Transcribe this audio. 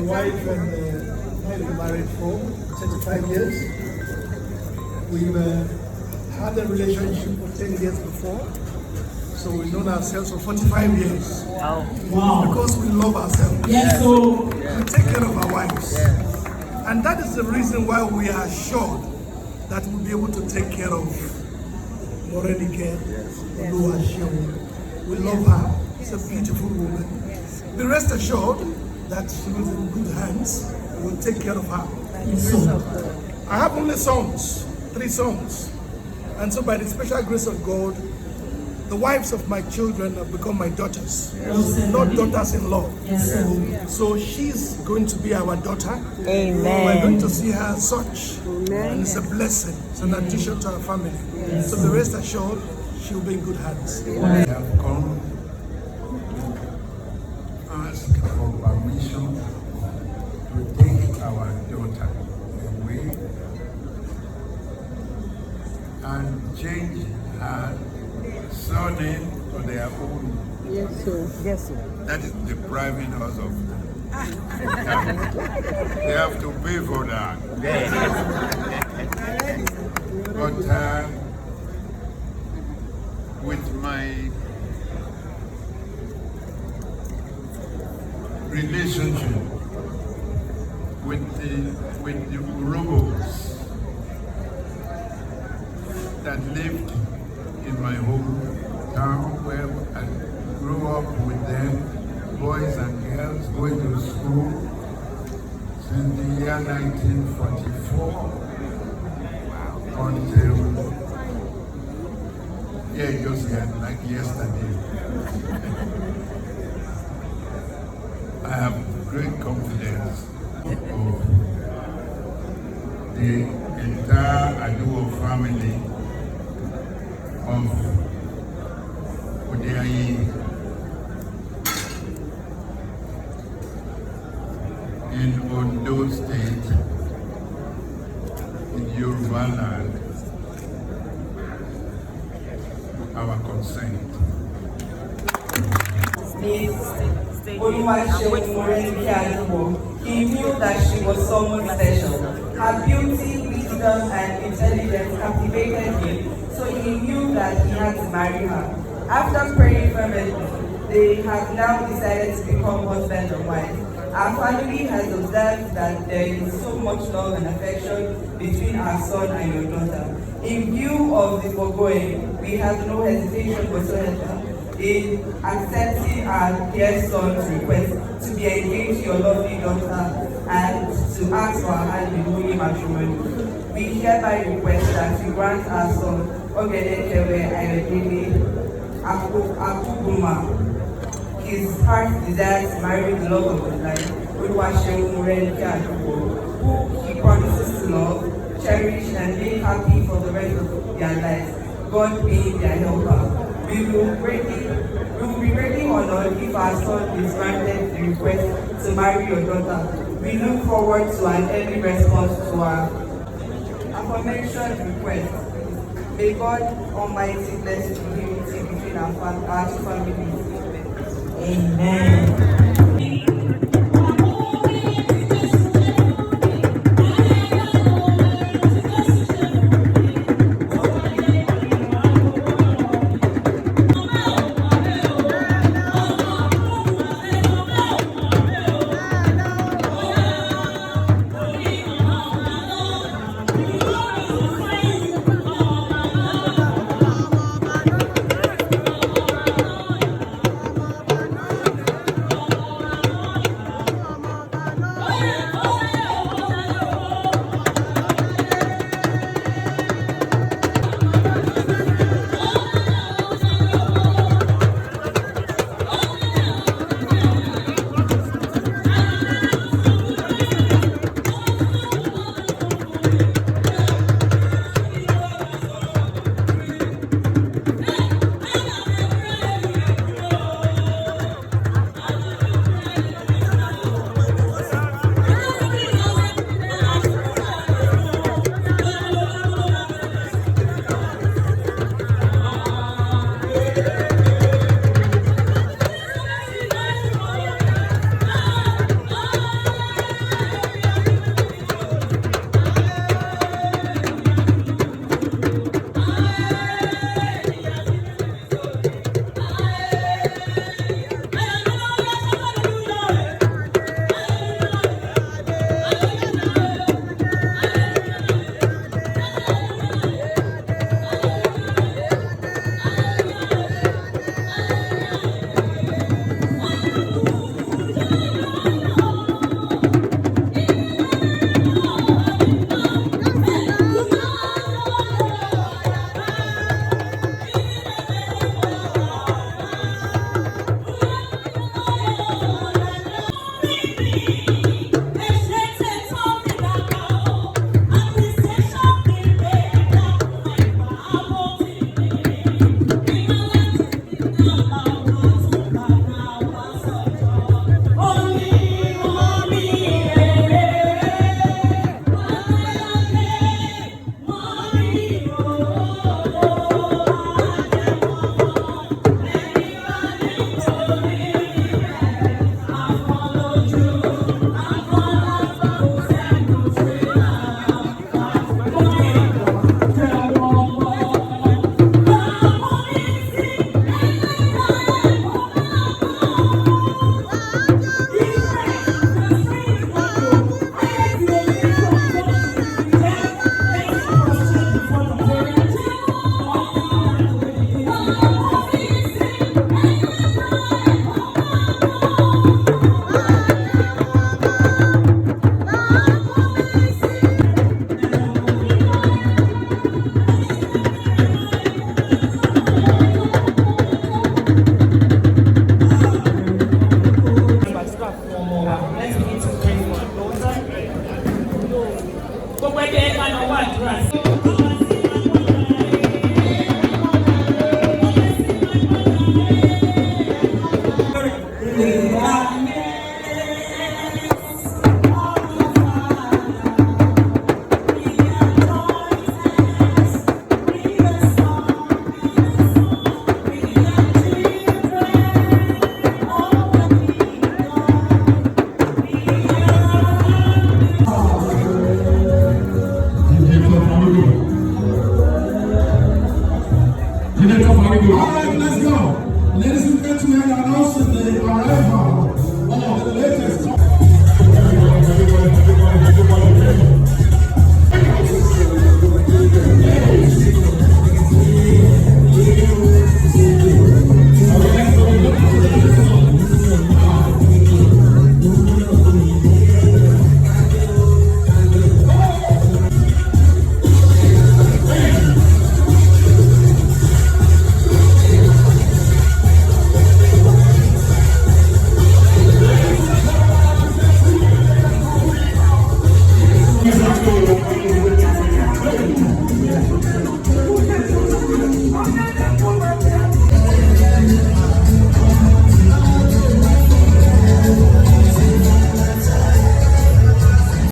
wife and I've been married for 35 years. We've had a relationship for 10 years before. So we've known ourselves for 45 years. Wow. Because we love ourselves. Yes, so We take care of our wives. And that is the reason why we are assured that we'll be able to take care of Oluwaseun. We love her. She's a beautiful woman. Be rest assured that she was in good hands. We'll take care of her. I have only sons, 3 sons. And so by the special grace of God, the wives of my children have become my daughters, not daughters-in-law. So she's going to be our daughter. Amen. We're going to see her as such. And it's a blessing. It's an addition to our family. So be rest assured, she'll be in good hands. I have come to ask for permission to take our daughter away and change her surname to their own. Yes, sir. Yes, sir. That is depriving us of. They have to pay for that. But with my relationship with the Urhobos that lived in my hometown, where I grew up with them, boys and girls going to school since the year 1944 until just like yesterday. I have great confidence of the entire Aduwo family of OGEAYO'S in Ondo State, in Yoruba land, our consent. Oluwaseun, he knew that she was someone special. Her beauty, wisdom, and intelligence captivated him, so he knew that he had to marry her. After praying fervently, they have now decided to become husband and wife. Our family has observed that there is so much love and affection between our son and your daughter. In view of the foregoing, we have no hesitation whatsoever in accepting our dear son's request to be engaged to your lovely daughter and to ask for her hand in holy matrimony. We hereby request that you grant our son, Oghenekevwe his heart's desire to marry the love of his life, Oluwaseun, who he promises to love, cherish, and make happy for the rest of their lives, God being their helper. We will be greatly honored if our son is granted the request to marry your daughter. We look forward to an early response to our aforementioned request. May God Almighty bless the unity between our two families. Amen. jẹ́ ká lọ wá àdúrà sí.